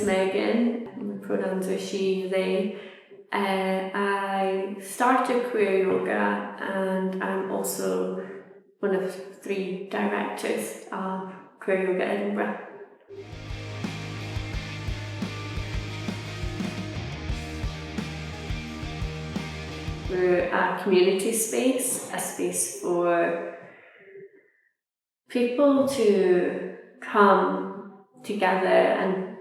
Megan. My pronouns are she, they. I started queer yoga, and I'm also one of 3 directors of Queer Yoga Edinburgh. We're a community space, a space for people to come together and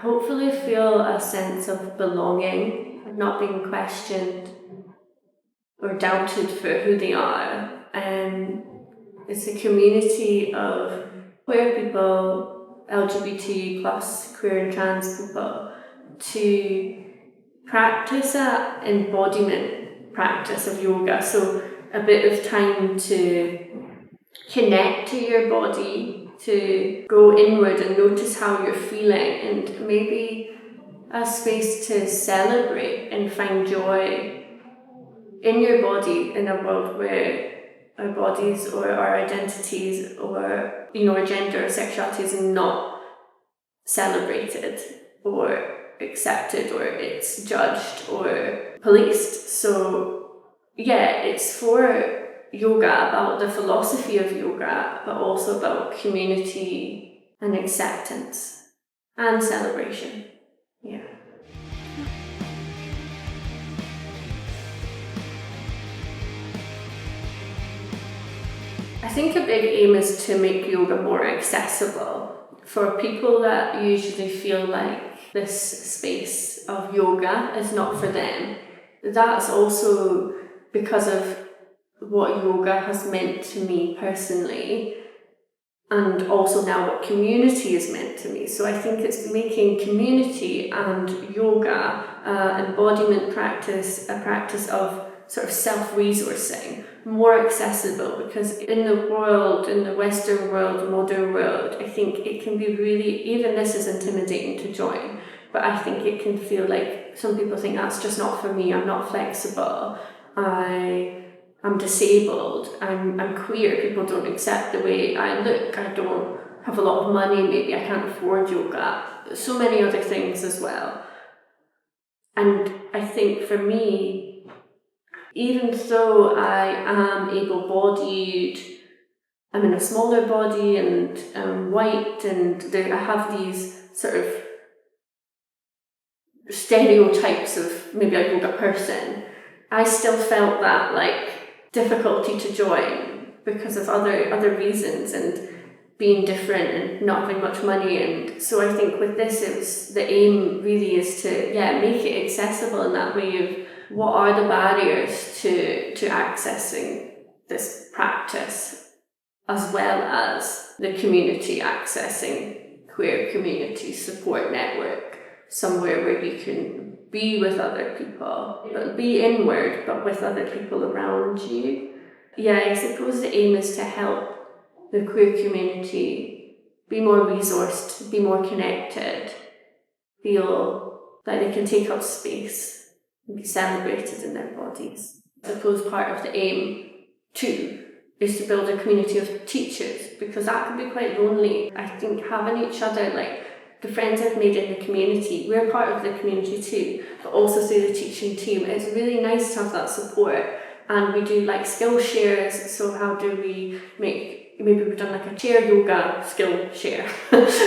hopefully feel a sense of belonging, of not being questioned or doubted for who they are. It's a community of queer people, LGBT plus queer and trans people, to practice a embodiment practice of yoga. So a bit of time to connect to your body, to go inward and notice how you're feeling, and maybe a space to celebrate and find joy in your body in a world where our bodies or our identities or our gender or sexuality is not celebrated or accepted, or it's judged or policed. So yeah, it's for yoga, about the philosophy of yoga, but also about community and acceptance and celebration. Yeah. I think a big aim is to make yoga more accessible for people that usually feel like this space of yoga is not for them. That's also because of what yoga has meant to me personally, and also now what community is meant to me. So I think it's making community and yoga embodiment practice, a practice of sort of self-resourcing, more accessible, because in the world, in the Western world, modern world, I think it can be really, even this is intimidating to join, but I think it can feel like some people think that's just not for me, I'm not flexible, I'm disabled, I'm queer, people don't accept the way I look, I don't have a lot of money, maybe I can't afford yoga, so many other things as well. And I think for me, even though I am able-bodied, I'm in a smaller body and I'm white, and I have these sort of stereotypes of maybe a yoga person, I still felt that like difficulty to join because of other reasons and being different and not having much money. And so I think with this, the aim really is to make it accessible in that way of what are the barriers to accessing this practice, as well as the community accessing queer community support network, somewhere where you can be with other people, but be inward, but with other people around you. Yeah, I suppose the aim is to help the queer community be more resourced, be more connected, feel like they can take up space and be celebrated in their bodies. I suppose part of the aim too is to build a community of teachers, because that can be quite lonely. I think having each other, like the friends I've made in the community, we're part of the community too, but also through the teaching team. It's really nice to have that support, and we do like skill shares. So how do we make, maybe we've done like a chair yoga skill share.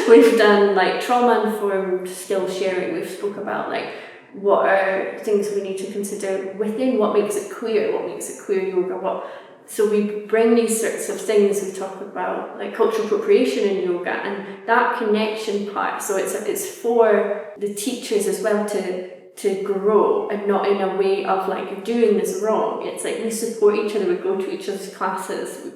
We've done like trauma-informed skill sharing. We've spoke about like what are things we need to consider within what makes it queer yoga, so we bring these sorts of things. We talk about like cultural appropriation in yoga and that connection part. So it's for the teachers as well to grow, and not in a way of like you're doing this wrong. It's like we support each other, we go to each other's classes,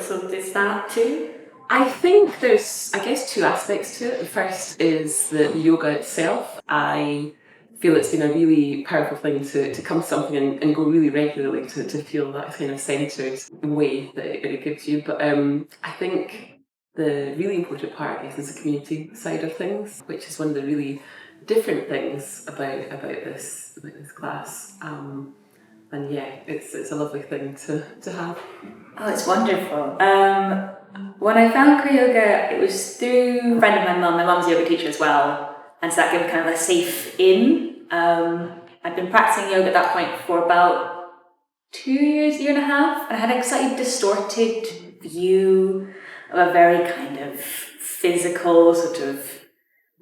so there's that too. I think there's, I guess, 2 aspects to it. The first is the yoga itself. I feel it's been a really powerful thing to come to something and go really regularly to feel that kind of centred way that it gives you. But I think the really important part is the community side of things, which is one of the really different things about this class. And yeah, it's a lovely thing to have. Oh, it's wonderful. When I found queer yoga, it was through a friend of my mum. My mum's a yoga teacher as well. And so that gave me kind of a safe in. I'd been practicing yoga at that point for about 2 years, year and a half, and I had a slightly distorted view of a very kind of physical, sort of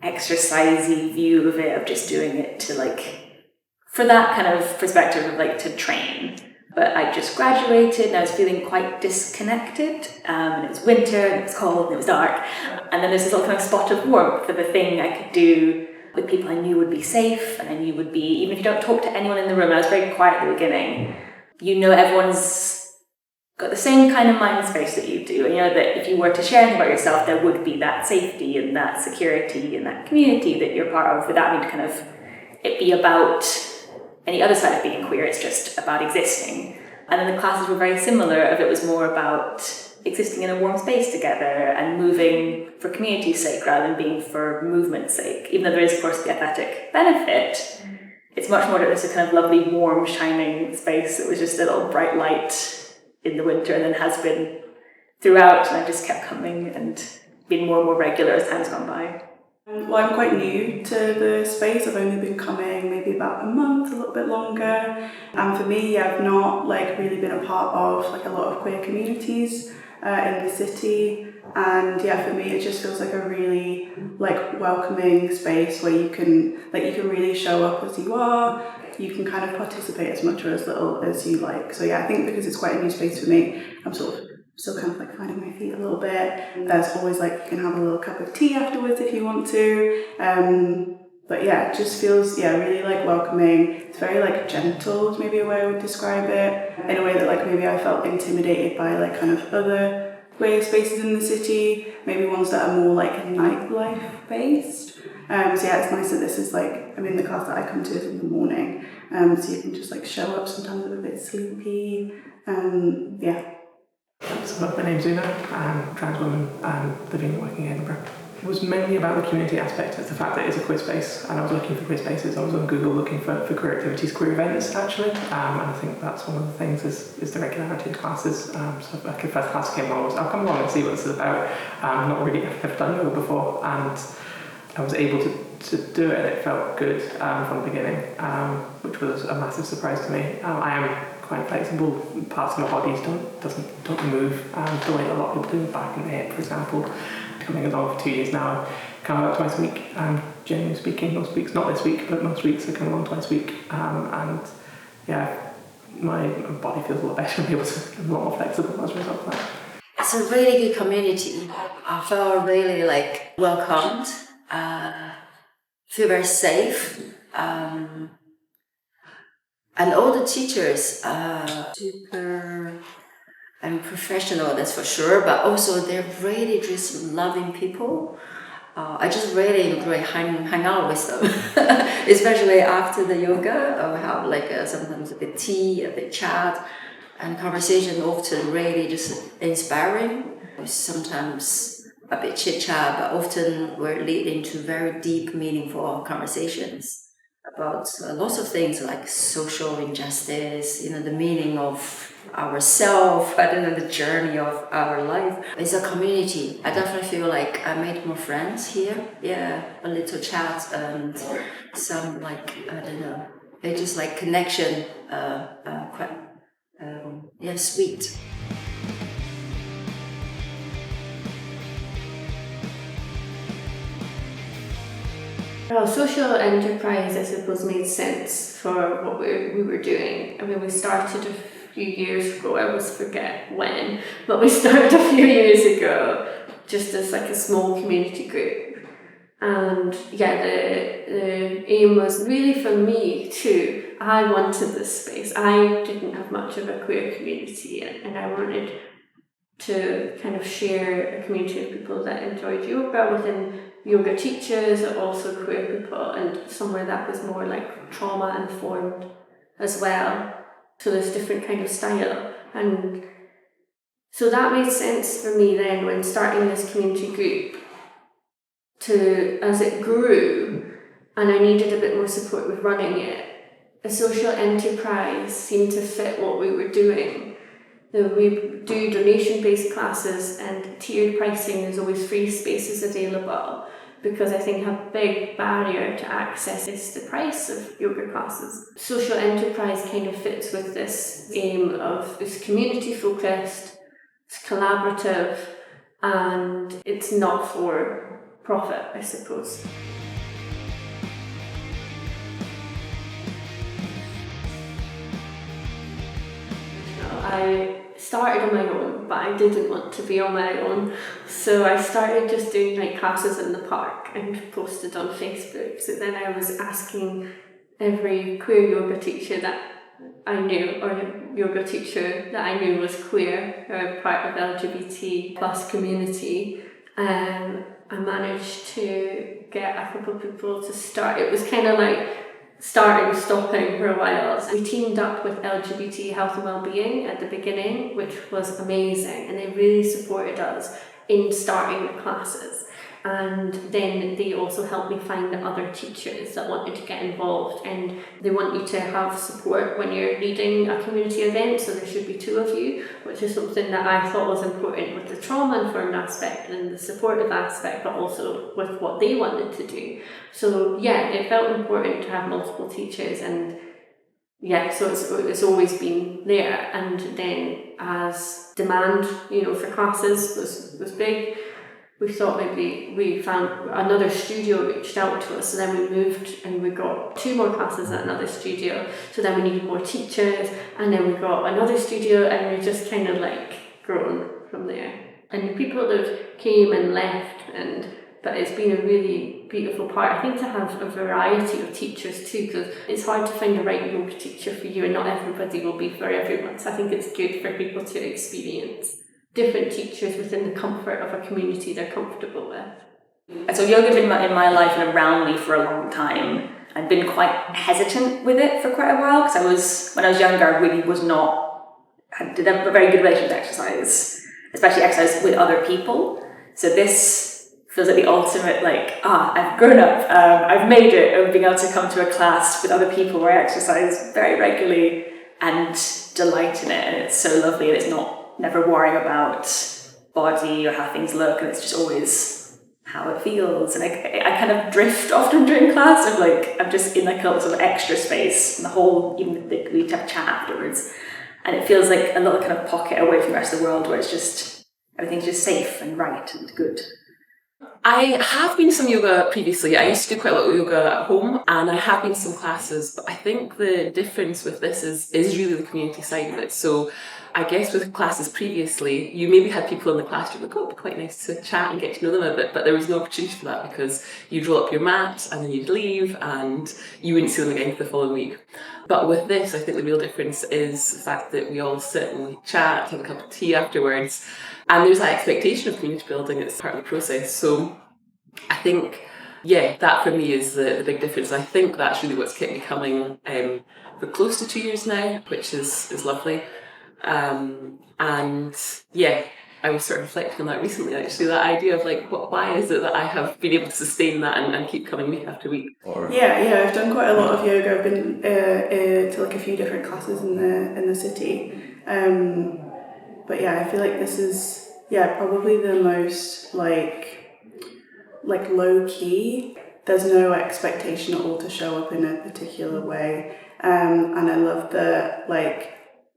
exercisey view of it, of just doing it to for that kind of perspective of to train. But I just graduated and I was feeling quite disconnected, and it was winter and it was cold and it was dark, and then there's this little kind of spot of warmth of a thing I could do with people I knew would be safe and I knew would be, even if you don't talk to anyone in the room, I was very quiet at the beginning, everyone's got the same kind of mind space that you do, and that if you were to share anything about yourself, there would be that safety and that security and that community that you're part of, without having to kind of it be about any other side of being queer. It's just about existing. And then the classes were very similar, of it was more about existing in a warm space together and moving for community's sake rather than being for movement's sake. Even though there is, of course, the athletic benefit, it's much more that it's a kind of lovely, warm, shining space that was just a little bright light in the winter, and then has been throughout, and I've just kept coming and been more and more regular as time's gone by. Well, I'm quite new to the space. I've only been coming maybe about a month, a little bit longer. And for me, I've not really been a part of a lot of queer communities in the city. And for me, it just feels like a really welcoming space where you can really show up as you are. You can kind of participate as much or as little as you like. So I think because it's quite a new space for me, I'm sort of still kind of finding my feet a little bit. There's always you can have a little cup of tea afterwards if you want to. But it just feels really welcoming. It's very gentle is maybe a way I would describe it. In a way that maybe I felt intimidated by kind of other queer spaces in the city, maybe ones that are more nightlife based. So it's nice that this is the class that I come to is in the morning, so you can just show up sometimes a bit sleepy. So my name's Una, I'm a trans woman living and working in Edinburgh. It was mainly about the community aspect. It's the fact that it's a queer space, and I was looking for queer spaces. I was on Google looking for queer activities, queer events actually, and I think that's one of the things is the regularity of classes. So the first class came along, I'll come along and see what this is about. Not really, I've never done yoga before, and I was able to do it, and it felt good from the beginning, which was a massive surprise to me. I am quite flexible. Parts of my body don't move the way that a lot of people do, back and the hip, for example. Coming along for 2 years now, I come about twice a week, generally speaking. Most weeks, not this week, but most weeks I come along twice a week, and my body feels a lot better. I'm able to be a lot more flexible as a result of that. It's a really good community. I felt really welcomed, feel very safe, and all the teachers are super and professional, that's for sure, but also they're really just loving people. I just really enjoy hang out with them, especially after the yoga. I will have sometimes a bit tea, a bit chat, and conversation often really just inspiring. Sometimes a bit chit chat, but often we're leading to very deep, meaningful conversations about lots of things like social injustice, the meaning of ourselves, the journey of our life. It's a community. I definitely feel like I made more friends here. A little chat and some it's just connection, quite sweet. Well, social enterprise, I suppose, made sense for what we were doing. I mean, we started a few years ago, I always forget when, but we started a few years ago just as a small community group. And the aim was really for me too. I wanted this space. I didn't have much of a queer community, and I wanted to kind of share a community of people that enjoyed yoga within yoga teachers, also queer people, and somewhere that was more trauma informed as well. So there's different kind of style, and so that made sense for me then when starting this community group. As it grew, and I needed a bit more support with running it, a social enterprise seemed to fit what we were doing. We do donation-based classes and tiered pricing. There's always free spaces available, because I think a big barrier to access is the price of yoga classes. Social enterprise kind of fits with this aim of it's community focused, it's collaborative, and it's not for profit, I suppose. I started on my own, but I didn't want to be on my own, so I started just doing like classes in the park and posted on Facebook. So then I was asking every queer yoga teacher that I knew, or yoga teacher that I knew was queer or part of LGBT plus community. I managed to get a couple of people to start. It was kind of like starting, stopping for a while. So we teamed up with LGBT Health and Wellbeing at the beginning, which was amazing, and they really supported us in starting the classes. And then they also helped me find other teachers that wanted to get involved, and they want you to have support when you're leading a community event, so there should be 2 of you, which is something that I thought was important with the trauma-informed aspect and the supportive aspect, but also with what they wanted to do. So yeah, it felt important to have multiple teachers, and yeah, so it's always been there. And then as demand, for classes was big, we thought maybe we found another studio reached out to us, so then we moved and we got 2 more classes at another studio, so then we needed more teachers, and then we got another studio, and we just kind of like grown from there. And the people that came and left, but it's been a really beautiful part, I think, to have a variety of teachers too, because it's hard to find the right yoga teacher for you, and not everybody will be for everyone, so I think it's good for people to experience different teachers within the comfort of a community they're comfortable with. So yoga had been in my life and around me for a long time. I'd been quite hesitant with it for quite a while, because when I was younger, I really didn't have a very good relationship with exercise, especially exercise with other people. So this feels like the ultimate, I've grown up, I've made it of being able to come to a class with other people where I exercise very regularly and delight in it, and it's so lovely, and it's never worrying about body or how things look, and it's just always how it feels. And I kind of drift often during class of I'm just in a sort of extra space, and the whole, even we have chat afterwards, and it feels like a little kind of pocket away from the rest of the world where it's just, everything's just safe and right and good. I have been to some yoga previously. I used to do quite a lot of yoga at home, and I have been to some classes, but I think the difference with this is really the community side of it. So I guess with classes previously, you maybe had people in the class, you're like, oh, it'd be quite nice to chat and get to know them a bit, but there was no opportunity for that because you'd roll up your mat and then you'd leave and you wouldn't see them again for the following week. But with this, I think the real difference is the fact that we all sit and we chat, have a cup of tea afterwards, and there's that expectation of community building, it's part of the process. So I think, that for me is the big difference. I think that's really what's kept me coming for close to 2 years now, which is lovely. I was sort of reflecting on that recently, actually, that idea of why is it that I have been able to sustain that and keep coming week after week? Yeah, I've done quite a lot of yoga. I've been to a few different classes in the city. But yeah, I feel like this is probably the most low key. There's no expectation at all to show up in a particular way. And I love that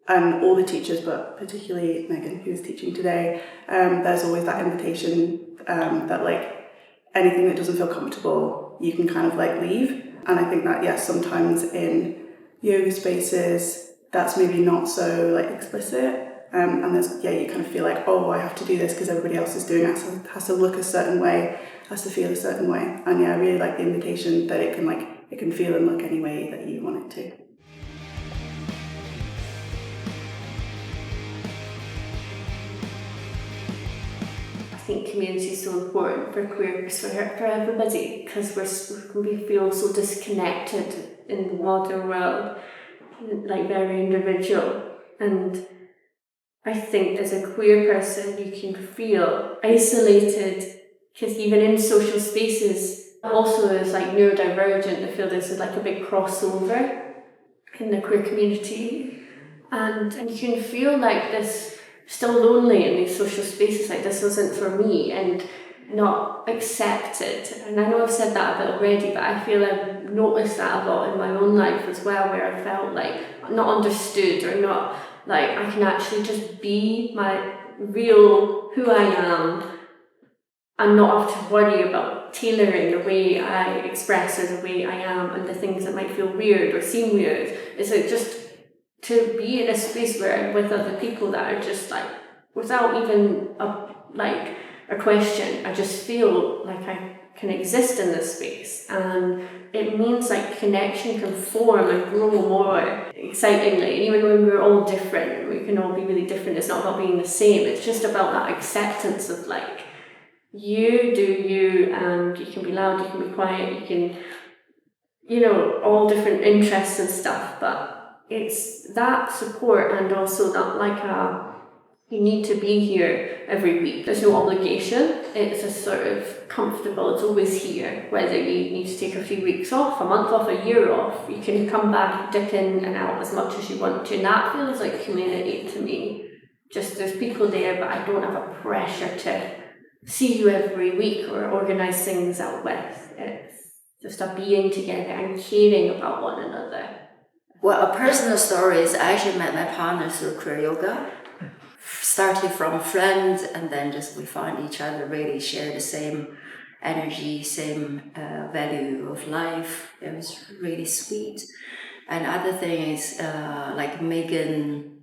and all the teachers, but particularly Megan, who's teaching today, there's always that invitation that anything that doesn't feel comfortable, you can kind of leave. And I think that, sometimes in yoga spaces, that's maybe not so explicit. And there's, you kind of feel I have to do this because everybody else is doing it, so it has to look a certain way, has to feel a certain way. And I really like the invitation that it can feel and look any way that you want it to. I think community is so important for queers, for everybody, because we feel so disconnected in the modern world, very individual. And I think as a queer person, you can feel isolated, because even in social spaces, also as neurodivergent, I feel there's a big crossover in the queer community, and you can feel this still lonely in these social spaces, this wasn't for me. And not accepted. And I know I've said that a bit already, but I feel I've noticed that a lot in my own life as well, where I felt like not understood, or not like I can actually just be my real who I am and not have to worry about tailoring the way I express or the way I am and the things that might feel weird or seem weird. It's like just to be in a space where I'm with other people that are just like, without even a question, I just feel like I can exist in this space, and it means like connection can form and grow more excitingly. And even when we're all different, we can all be really different. It's not about being the same. It's just about that acceptance of like, you do you, and you can be loud, you can be quiet, you can, all different interests and stuff, but it's that support, and also that you need to be here every week. There's no obligation. It's a sort of comfortable, it's always here. Whether you need to take a few weeks off, a month off, a year off, you can come back, dip in and out as much as you want to. And that feels like community to me. Just there's people there, but I don't have a pressure to see you every week or organise things out with. It's just a being together and caring about one another. Well, a personal story is I actually met my partner through queer yoga. Started from a friend, and then just we found each other, really share the same energy, same value of life. It was really sweet. And other thing is like Megan,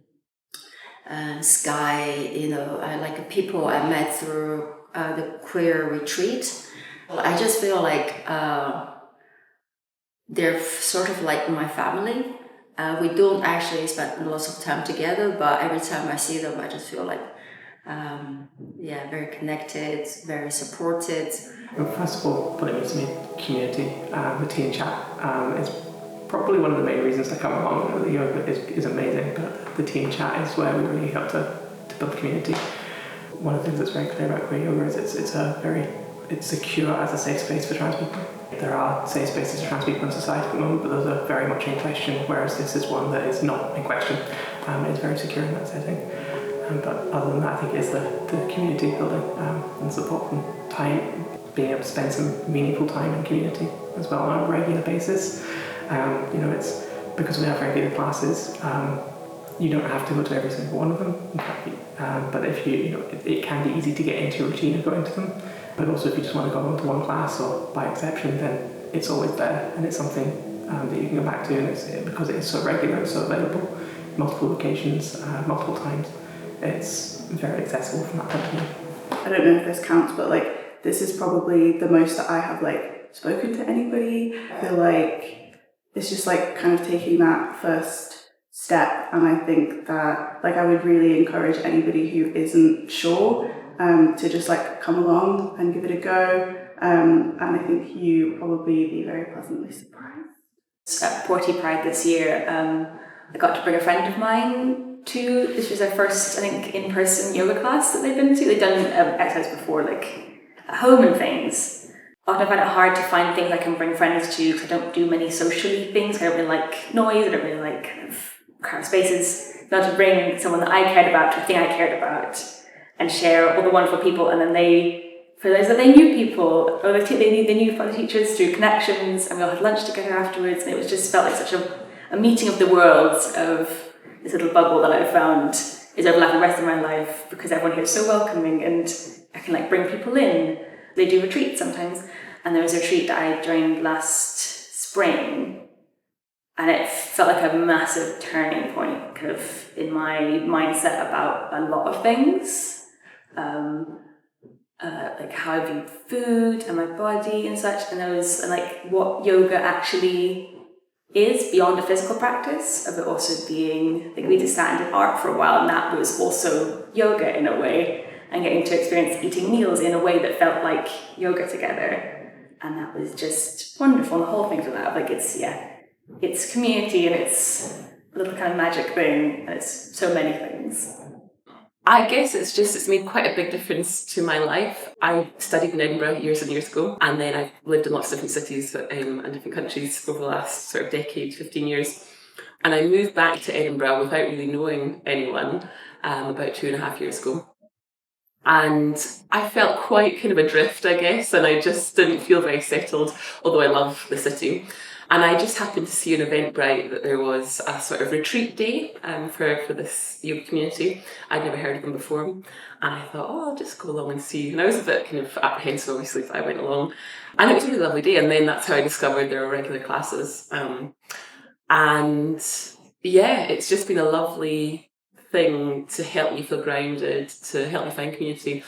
Sky, I like people I met through the queer retreat. I just feel like they're sort of like my family. We don't actually spend lots of time together, but every time I see them, I just feel like, very connected, very supported. Well, first of all, what it means to me, community, the teen chat is probably one of the main reasons to come along. The yoga is amazing, but the teen chat is where we really help to build community. One of the things that's very clear about queer yoga is it's secure as a safe space for trans people. There are safe spaces for trans people in society at the moment, but those are very much in question, whereas this is one that is not in question. It's very secure in that setting. But other than that, I think it's the community building and support and time, being able to spend some meaningful time in community as well on a regular basis. It's because we have regular classes, you don't have to go to every single one of them. In fact, but if it can be easy to get into a routine of going to them. But also, if you just want to go into one class or by exception, then it's always there, and it's something that you can go back to, and because it is so regular and so available, multiple locations, multiple times, it's very accessible from that point of view. I don't know if this counts, but like this is probably the most that I have like spoken to anybody. I feel like it's just like kind of taking that first step, and I think that like I would really encourage anybody who isn't sure to just like come along and give it a go, and I think you probably be very pleasantly surprised. At Porty Pride this year, I got to bring a friend of mine to, this was their first, I think, in-person yoga class that they've been to. They've done exercise before, like at home and things. Often I find it hard to find things I can bring friends to because I don't do many socially things. I don't really like noise, I don't really like kind of crowded spaces. Not to bring someone that I cared about to a thing I cared about and share all the wonderful people, and then they realised that they knew people, or they knew other teachers through connections, and we all had lunch together afterwards, and it was just felt like such a meeting of the worlds of this little bubble that I found is overlapping the rest of my life, because everyone here is so welcoming, and I can like bring people in. They do retreats sometimes, and there was a retreat that I joined last spring, and it felt like a massive turning point kind of in my mindset about a lot of things. Like how I viewed food and my body and such, and like what yoga actually is beyond a physical practice, of it also being, like we just sat and did art for a while, and that was also yoga in a way, and getting to experience eating meals in a way that felt like yoga together, and that was just wonderful. And the whole thing for that, like it's community, and it's a little kind of magic thing, and it's so many things. I guess it's made quite a big difference to my life. I studied in Edinburgh years and years ago, and then I've lived in lots of different cities and different countries over the last sort of decade, 15 years. And I moved back to Edinburgh without really knowing anyone about 2.5 years ago. And I felt quite kind of adrift, I guess, and I just didn't feel very settled, although I love the city. And I just happened to see on Eventbrite that there was a sort of retreat day for this yoga community. I'd never heard of them before. And I thought, oh, I'll just go along and see. And I was a bit kind of apprehensive, obviously, but I went along. And it was a really lovely day. And then that's how I discovered there were regular classes. And yeah, it's just been a lovely thing to help me feel grounded, to help me find community.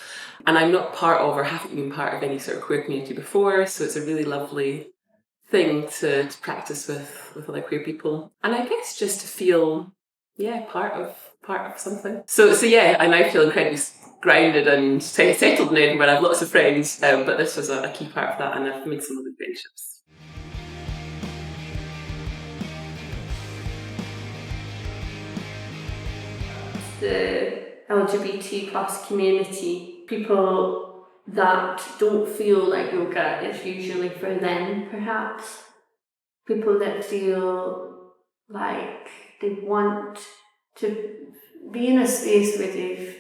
And I'm not part of or haven't been part of any sort of queer community before, so it's a really lovely thing to practice with other queer people. And I guess just to feel, part of something. So yeah, I now feel incredibly grounded and settled in Edinburgh. I have lots of friends, but this was a key part of that, and I've made some other friendships. The LGBT plus community, people that don't feel like yoga is usually for them, perhaps. People that feel like they want to be in a space where they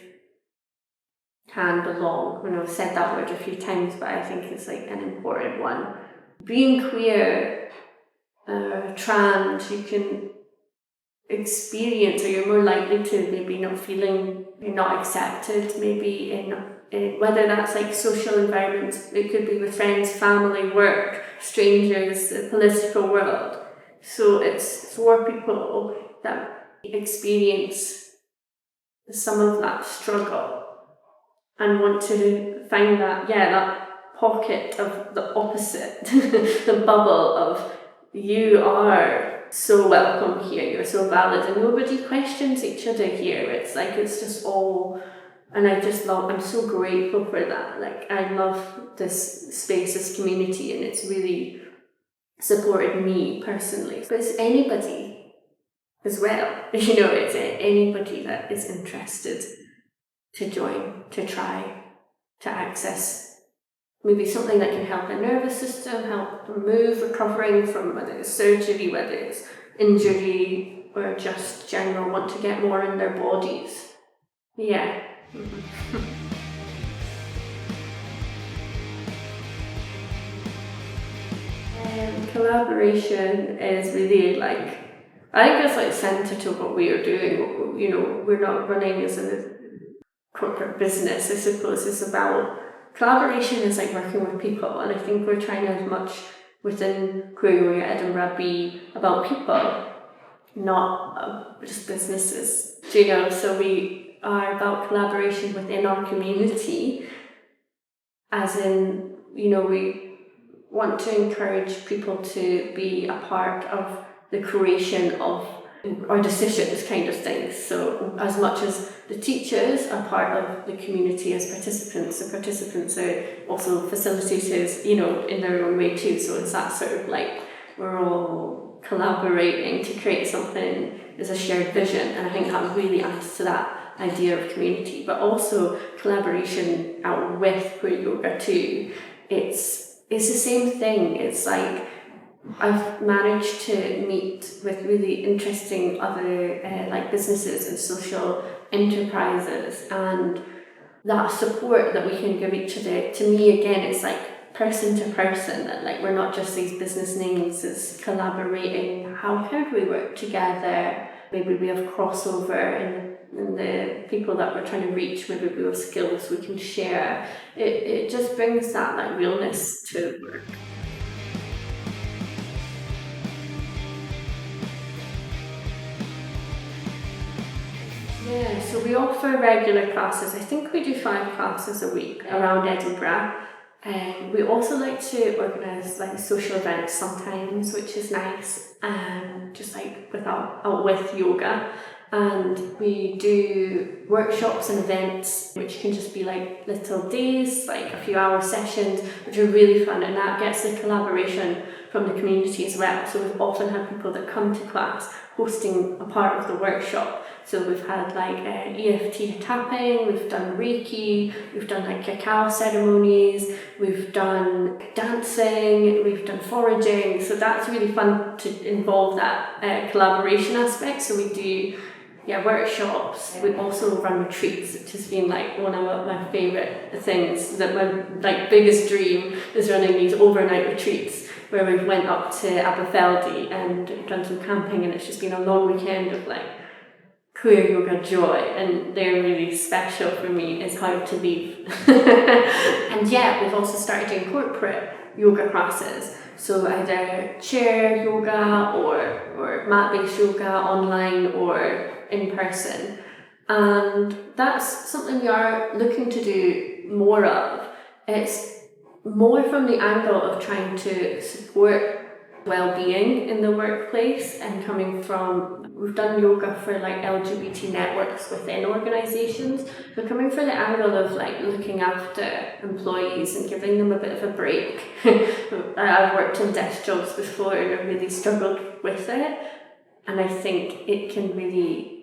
can belong. I know I've said that word a few times, but I think it's like an important one. Being queer, trans, you can experience, or you're more likely to maybe not feeling you're not accepted, maybe in whether that's like social environments, it could be with friends, family, work, strangers, the political world. So it's for people that experience some of that struggle and want to find that pocket of the opposite, the bubble of you are so welcome here, you're so valid, and nobody questions each other here. It's like, it's just all, and I'm so grateful for that. Like, I love this space, this community, and it's really supported me personally. But it's anybody as well, it's anybody that is interested to join, to try, to access maybe something that can help their nervous system, help them move, recovering from whether it's surgery, whether it's injury, or just general want to get more in their bodies. Yeah. Collaboration is really like, I think it's like centre to what we are doing. We're not running as a corporate business, I suppose. It's about collaboration is like working with people, and I think we're trying to, as much within Queer Yoga Edinburgh, be about people, not just businesses. So we are about collaboration within our community, as in, we want to encourage people to be a part of the creation of our decisions, kind of thing. So as much as the teachers are part of the community as participants, the participants are also facilitators, in their own way too. So it's that sort of like, we're all collaborating to create something as a shared vision, and I think that really adds to that idea of community. But also collaboration out with queer yoga too. It's the same thing. It's like, I've managed to meet with really interesting other like businesses and social enterprises, and that support that we can give each other, to me again, it's like person to person, that like we're not just these business names, it's collaborating. How can we work together? Maybe we have crossover in the people that we're trying to reach, maybe we have skills we can share. It just brings that like realness to work. Yeah, so we offer regular classes. I think we do 5 classes a week around Edinburgh. We also like to organise like social events sometimes, which is nice, just like out with yoga. And we do workshops and events, which can just be like little days, like a few hour sessions, which are really fun, and that gets the collaboration from the community as well. So we've often had people that come to class hosting a part of the workshop. So we've had like EFT tapping, we've done Reiki, we've done like cacao ceremonies, we've done dancing, we've done foraging. So that's really fun to involve that collaboration aspect. So we do workshops. We also run retreats, which has been like one of my favourite things. That my like biggest dream is running these overnight retreats where we went up to Aberfeldy and done some camping, and it's just been a long weekend of like queer yoga joy, and they're really special for me. It's hard to leave. And we've also started doing corporate yoga classes, so either chair yoga or mat-based yoga online or in person, and that's something we are looking to do more of. It's more from the angle of trying to support well-being in the workplace, and coming from, we've done yoga for like LGBT networks within organisations, so coming from the angle of like looking after employees and giving them a bit of a break. I've worked in desk jobs before and I really struggled with it, and I think it can really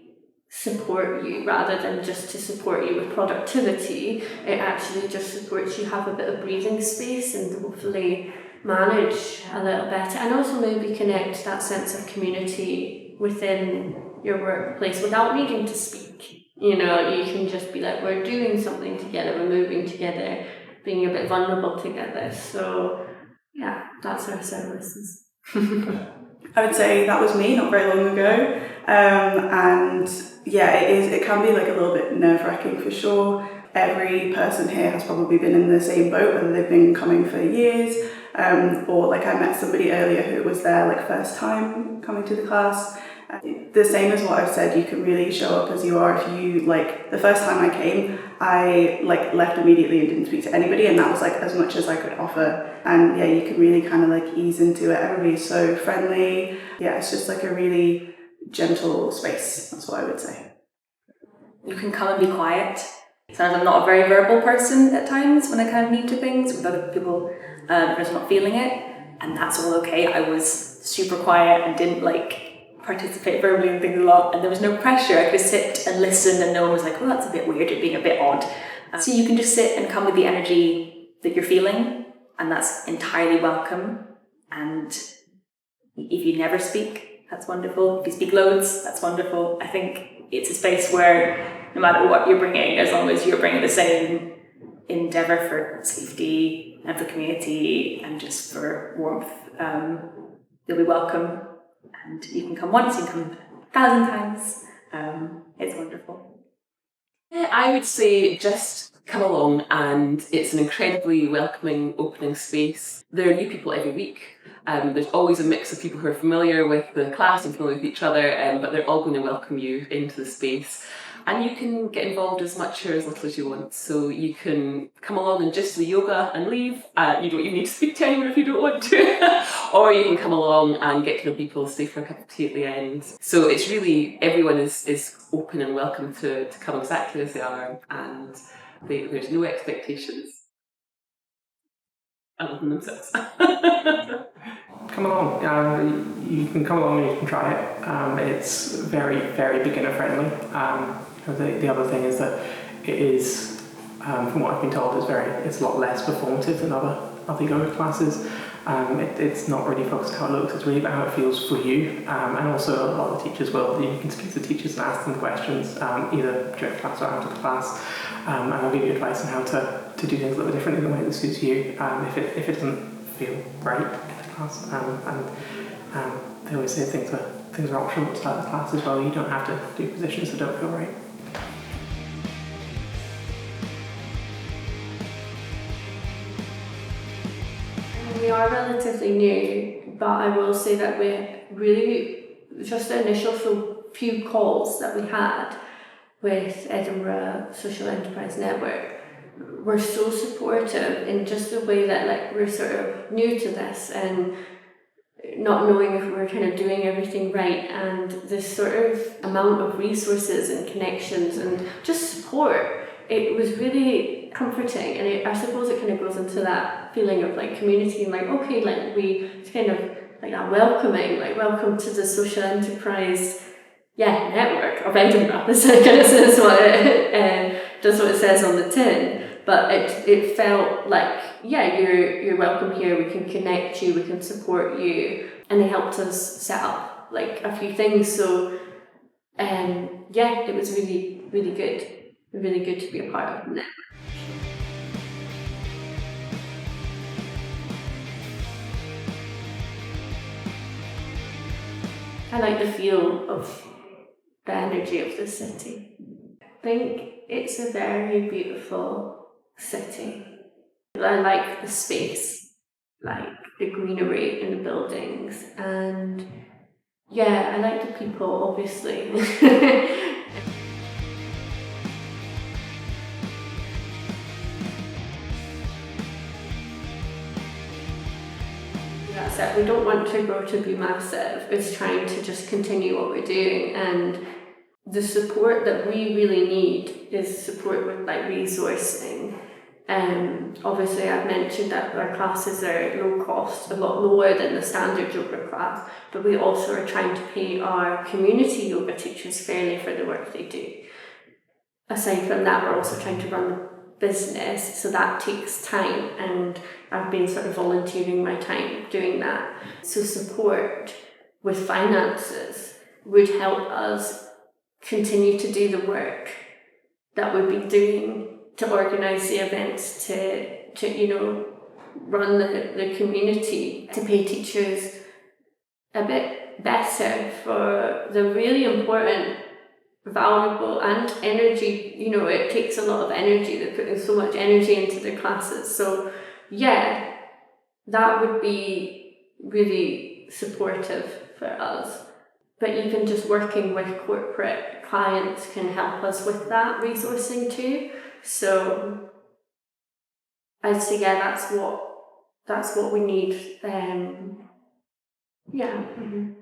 support you rather than just to support you with productivity. It actually just supports you have a bit of breathing space and hopefully manage a little better, and also maybe connect that sense of community within your workplace without needing to speak. You know, you can just be like, we're doing something together, we're moving together, being a bit vulnerable together. So that's our services. I would say that was me not very long ago, and it can be like a little bit nerve-wracking for sure. Every person here has probably been in the same boat, whether they've been coming for years, or like I met somebody earlier who was there like first time coming to the class. The same as what I've said, you can really show up as you are. If you like, the first time I came, I like left immediately and didn't speak to anybody, and that was like as much as I could offer. And you can really kind of like ease into it. Everybody's so friendly. It's just like a really gentle space. That's what I would say. You can come and be quiet. Sometimes I'm not a very verbal person at times when I kind of need to things with other people, just not feeling it, and that's all okay. I was super quiet and didn't like participate verbally in things a lot, and there was no pressure. I could sit and listen, and no one was like, "Oh, that's a bit weird," or being a bit odd. So you can just sit and come with the energy that you're feeling, and that's entirely welcome. And if you never speak, that's wonderful. If you speak loads, that's wonderful. I think it's a space where no matter what you're bringing, as long as you're bringing the same endeavour for safety and for community and just for warmth, you'll be welcome. And you can come once, you can come 1,000 times. It's wonderful. I would say just come along, and it's an incredibly welcoming, opening space. There are new people every week. There's always a mix of people who are familiar with the class and familiar with each other, but they're all going to welcome you into the space. And you can get involved as much or as little as you want. So you can come along and just do the yoga and leave. You don't even need to speak to anyone if you don't want to. Or you can come along and get to know people, stay for a cup of tea at the end. So it's really, everyone is open and welcome to come exactly as they are. And there's no expectations other than themselves. Come along. You can come along and you can try it. It's very, very beginner friendly. The other thing is that it is, from what I've been told, it's a lot less performative than other yoga classes. It's not really focused on how it looks, it's really about how it feels for you. And also a lot of the teachers you can speak to the teachers and ask them questions, either during class or after the class. And I'll give you advice on how to do things a little differently in the way that suits you, if it doesn't feel right in the class. And they always say things are optional at the start of the class as well. You don't have to do positions that don't feel right. We are relatively new, but I will say that we're really, just the initial few calls that we had with Edinburgh Social Enterprise Network were so supportive in just the way that like we're sort of new to this and not knowing if we're kind of doing everything right, and this sort of amount of resources and connections and just support. It was really comforting, and I suppose it kind of goes into that feeling of like community and like, okay, like it's kind of like that welcoming, like welcome to the social enterprise network of Edinburgh. This kind of says what it says on the tin. But it felt like, you're welcome here, we can connect you, we can support you. And they helped us set up like a few things. So yeah, it was really, really good to be a part of it. I like the feel of the energy of the city. I think it's a very beautiful city. I like the space, like the greenery in the buildings, and yeah, I like the people, obviously. That's it. We don't want to grow to be massive. It's trying to just continue what we're doing, and the support that we really need is support with like resourcing. Obviously I've mentioned that our classes are low cost, a lot lower than the standard yoga class, but we also are trying to pay our community yoga teachers fairly for the work they do. Aside from that, we're also trying to run a business, so that takes time, and I've been sort of volunteering my time doing that. So support with finances would help us continue to do the work that we've been doing, to organise the events, to run the community, to pay teachers a bit better for the really important, valuable and energy. It takes a lot of energy. They're putting so much energy into their classes. So yeah, that would be really supportive for us. But even just working with corporate clients can help us with that resourcing too. So I'd say, yeah, that's what we need. Yeah. Mm-hmm.